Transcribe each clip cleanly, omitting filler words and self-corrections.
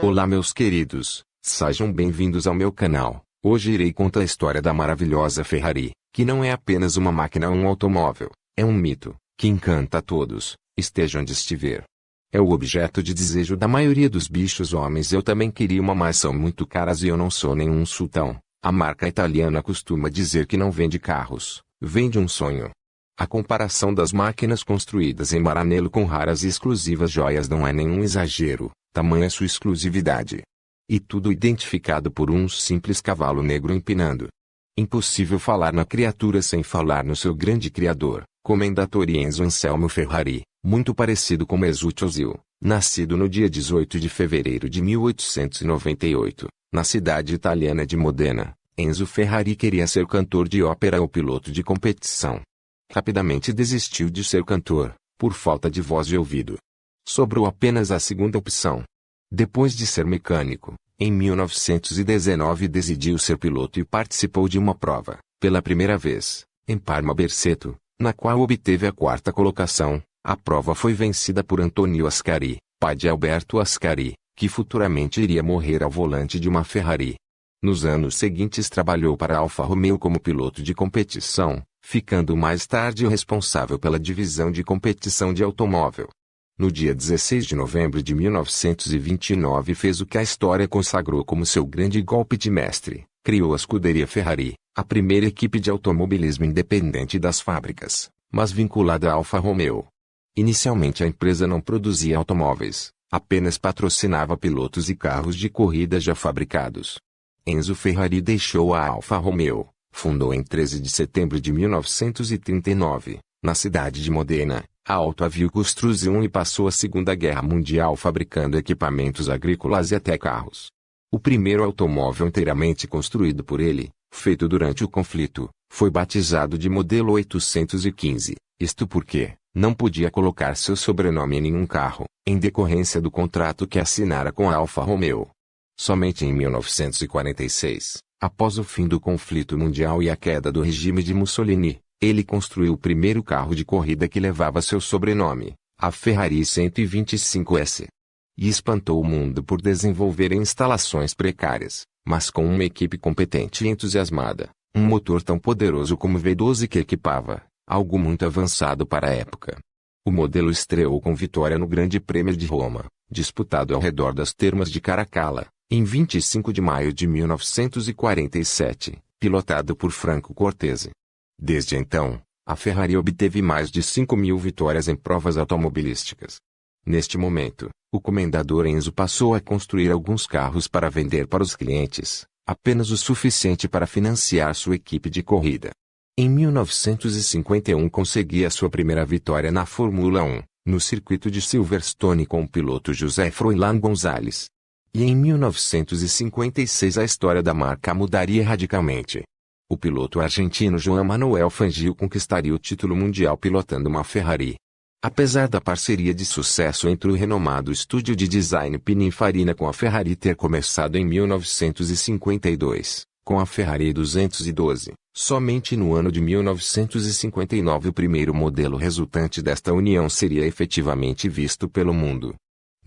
Olá meus queridos, sejam bem-vindos ao meu canal. Hoje irei contar a história da maravilhosa Ferrari, que não é apenas uma máquina ou um automóvel, é um mito, que encanta a todos, esteja onde estiver. É o objeto de desejo da maioria dos bichos homens. Eu também queria uma, mas são muito caras e eu não sou nenhum sultão. A marca italiana costuma dizer que não vende carros, vende um sonho. A comparação das máquinas construídas em Maranello com raras e exclusivas joias não é nenhum exagero, tamanha sua exclusividade. E tudo identificado por um simples cavalo negro empinando. Impossível falar na criatura sem falar no seu grande criador, Commendatore Enzo Anselmo Ferrari, muito parecido com Mesut Ozil, nascido no dia 18 de fevereiro de 1898, na cidade italiana de Modena. Enzo Ferrari queria ser cantor de ópera ou piloto de competição. Rapidamente desistiu de ser cantor, por falta de voz e ouvido. Sobrou apenas a segunda opção. Depois de ser mecânico, em 1919 decidiu ser piloto e participou de uma prova, pela primeira vez, em Parma Berceto, na qual obteve a quarta colocação. A prova foi vencida por Antonio Ascari, pai de Alberto Ascari, que futuramente iria morrer ao volante de uma Ferrari. Nos anos seguintes trabalhou para a Alfa Romeo como piloto de competição, ficando mais tarde o responsável pela divisão de competição de automóvel. No dia 16 de novembro de 1929 fez o que a história consagrou como seu grande golpe de mestre, criou a Scuderia Ferrari, a primeira equipe de automobilismo independente das fábricas, mas vinculada à Alfa Romeo. Inicialmente a empresa não produzia automóveis, apenas patrocinava pilotos e carros de corrida já fabricados. Enzo Ferrari deixou a Alfa Romeo, fundou em 13 de setembro de 1939, na cidade de Modena, a Auto Avio Costruzione e passou a Segunda Guerra Mundial fabricando equipamentos agrícolas e até carros. O primeiro automóvel inteiramente construído por ele, feito durante o conflito, foi batizado de modelo 815, isto porque não podia colocar seu sobrenome em nenhum carro, em decorrência do contrato que assinara com a Alfa Romeo. Somente em 1946, após o fim do conflito mundial e a queda do regime de Mussolini, ele construiu o primeiro carro de corrida que levava seu sobrenome, a Ferrari 125S. E espantou o mundo por desenvolver em instalações precárias, mas com uma equipe competente e entusiasmada, um motor tão poderoso como o V12 que equipava, algo muito avançado para a época. O modelo estreou com vitória no Grande Prêmio de Roma, disputado ao redor das Termas de Caracalla, em 25 de maio de 1947, pilotado por Franco Cortese. Desde então, a Ferrari obteve mais de 5.000 vitórias em provas automobilísticas. Neste momento, o comendador Enzo passou a construir alguns carros para vender para os clientes, apenas o suficiente para financiar sua equipe de corrida. Em 1951 conseguia sua primeira vitória na Fórmula 1, no circuito de Silverstone com o piloto José Froilán González. E em 1956 a história da marca mudaria radicalmente. O piloto argentino Joan Manuel Fangio conquistaria o título mundial pilotando uma Ferrari. Apesar da parceria de sucesso entre o renomado estúdio de design Pininfarina com a Ferrari ter começado em 1952, com a Ferrari 212, somente no ano de 1959 o primeiro modelo resultante desta união seria efetivamente visto pelo mundo.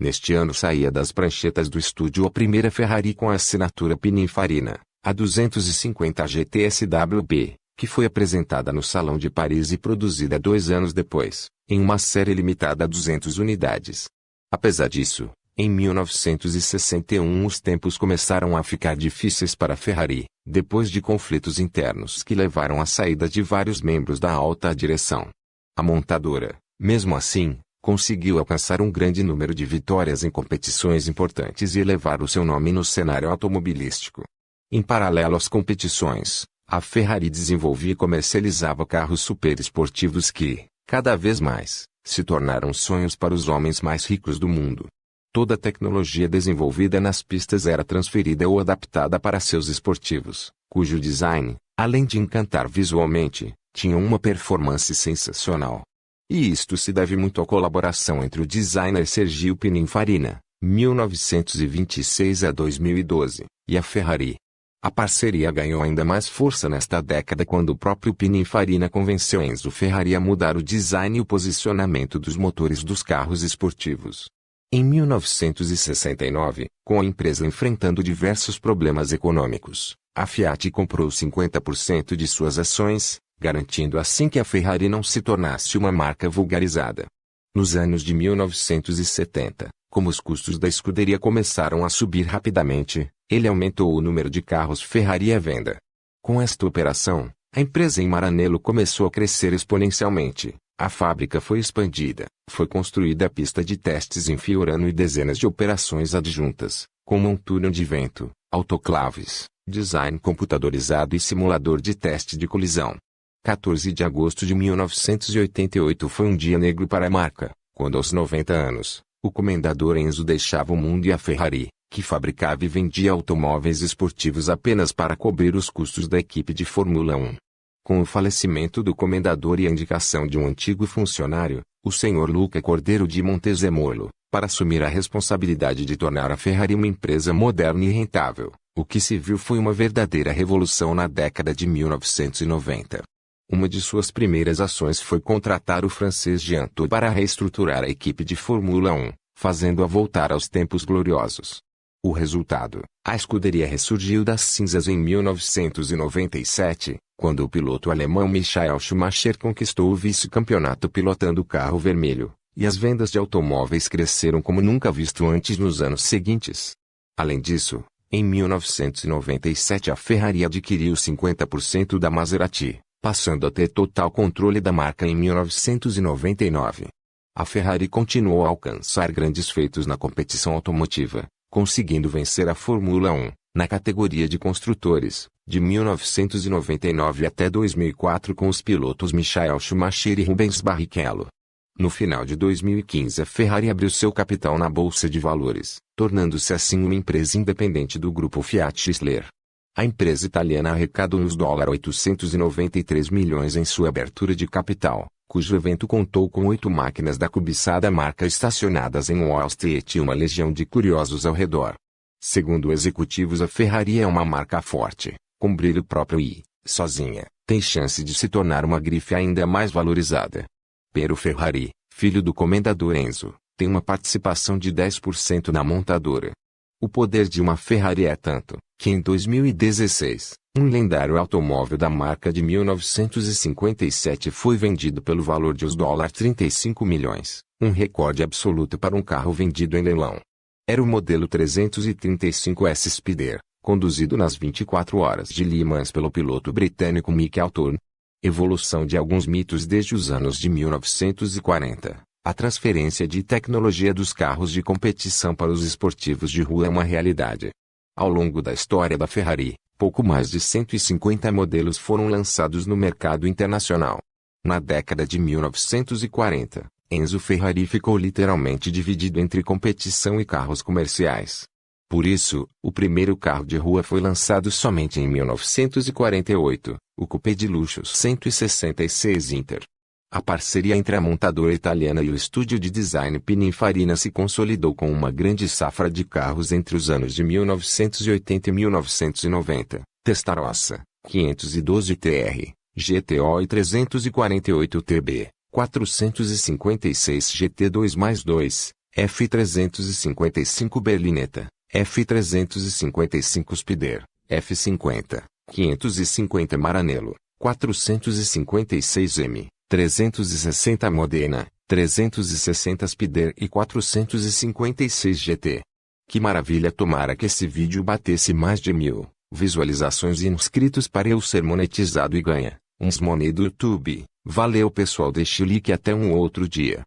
Neste ano saía das pranchetas do estúdio a primeira Ferrari com a assinatura Pininfarina, a 250 GTSWB, que foi apresentada no Salão de Paris e produzida 2 anos depois, em uma série limitada a 200 unidades. Apesar disso, em 1961 os tempos começaram a ficar difíceis para a Ferrari, depois de conflitos internos que levaram à saída de vários membros da alta direção. A montadora, mesmo assim, conseguiu alcançar um grande número de vitórias em competições importantes e elevar o seu nome no cenário automobilístico. Em paralelo às competições, a Ferrari desenvolvia e comercializava carros superesportivos que, cada vez mais, se tornaram sonhos para os homens mais ricos do mundo. Toda a tecnologia desenvolvida nas pistas era transferida ou adaptada para seus esportivos, cujo design, além de encantar visualmente, tinha uma performance sensacional. E isto se deve muito à colaboração entre o designer Sergio Pininfarina, 1926 a 2012, e a Ferrari. A parceria ganhou ainda mais força nesta década quando o próprio Pininfarina convenceu Enzo Ferrari a mudar o design e o posicionamento dos motores dos carros esportivos. Em 1969, com a empresa enfrentando diversos problemas econômicos, a Fiat comprou 50% de suas ações, garantindo assim que a Ferrari não se tornasse uma marca vulgarizada. Nos anos de 1970, como os custos da escuderia começaram a subir rapidamente, ele aumentou o número de carros Ferrari à venda. Com esta operação, a empresa em Maranello começou a crescer exponencialmente. A fábrica foi expandida, foi construída a pista de testes em Fiorano e dezenas de operações adjuntas, como um túnel de vento, autoclaves, design computadorizado e simulador de teste de colisão. 14 de agosto de 1988 foi um dia negro para a marca, quando aos 90 anos, o comendador Enzo deixava o mundo e a Ferrari, que fabricava e vendia automóveis esportivos apenas para cobrir os custos da equipe de Fórmula 1. Com o falecimento do comendador e a indicação de um antigo funcionário, o Sr. Luca Cordeiro de Montezemolo, para assumir a responsabilidade de tornar a Ferrari uma empresa moderna e rentável, o que se viu foi uma verdadeira revolução na década de 1990. Uma de suas primeiras ações foi contratar o francês Jean Todt para reestruturar a equipe de Fórmula 1, fazendo-a voltar aos tempos gloriosos. O resultado, a escuderia ressurgiu das cinzas em 1997, quando o piloto alemão Michael Schumacher conquistou o vice-campeonato pilotando o carro vermelho, e as vendas de automóveis cresceram como nunca visto antes nos anos seguintes. Além disso, em 1997 a Ferrari adquiriu 50% da Maserati, passando a ter total controle da marca em 1999. A Ferrari continuou a alcançar grandes feitos na competição automotiva, conseguindo vencer a Fórmula 1, na categoria de construtores, de 1999 até 2004 com os pilotos Michael Schumacher e Rubens Barrichello. No final de 2015 a Ferrari abriu seu capital na Bolsa de Valores, tornando-se assim uma empresa independente do grupo Fiat Chrysler. A empresa italiana arrecadou uns $893 milhões em sua abertura de capital, cujo evento contou com 8 máquinas da cobiçada marca estacionadas em Wall Street e uma legião de curiosos ao redor. Segundo executivos, a Ferrari é uma marca forte, com brilho próprio e, sozinha, tem chance de se tornar uma grife ainda mais valorizada. Piero Ferrari, filho do comendador Enzo, tem uma participação de 10% na montadora. O poder de uma Ferrari é tanto, que em 2016, um lendário automóvel da marca de 1957 foi vendido pelo valor de $35 milhões, um recorde absoluto para um carro vendido em leilão. Era o modelo 335S Spider, conduzido nas 24 horas de Le Mans pelo piloto britânico Mick Althorne. Evolução de alguns mitos desde os anos de 1940. A transferência de tecnologia dos carros de competição para os esportivos de rua é uma realidade. Ao longo da história da Ferrari, pouco mais de 150 modelos foram lançados no mercado internacional. Na década de 1940, Enzo Ferrari ficou literalmente dividido entre competição e carros comerciais. Por isso, o primeiro carro de rua foi lançado somente em 1948, o Coupé de luxo 166 Inter. A parceria entre a montadora italiana e o estúdio de design Pininfarina se consolidou com uma grande safra de carros entre os anos de 1980 e 1990, Testarossa, 512 TR, GTO e 348 TB, 456 GT2+2, F355 Berlinetta, F355 Spider, F50, 550 Maranello, 456 M. 360 Modena, 360 Spider e 456 GT. Que maravilha, tomara que esse vídeo batesse mais de 1000 visualizações e inscritos para eu ser monetizado e ganha uns money do YouTube. Valeu pessoal, deixe o like até um outro dia.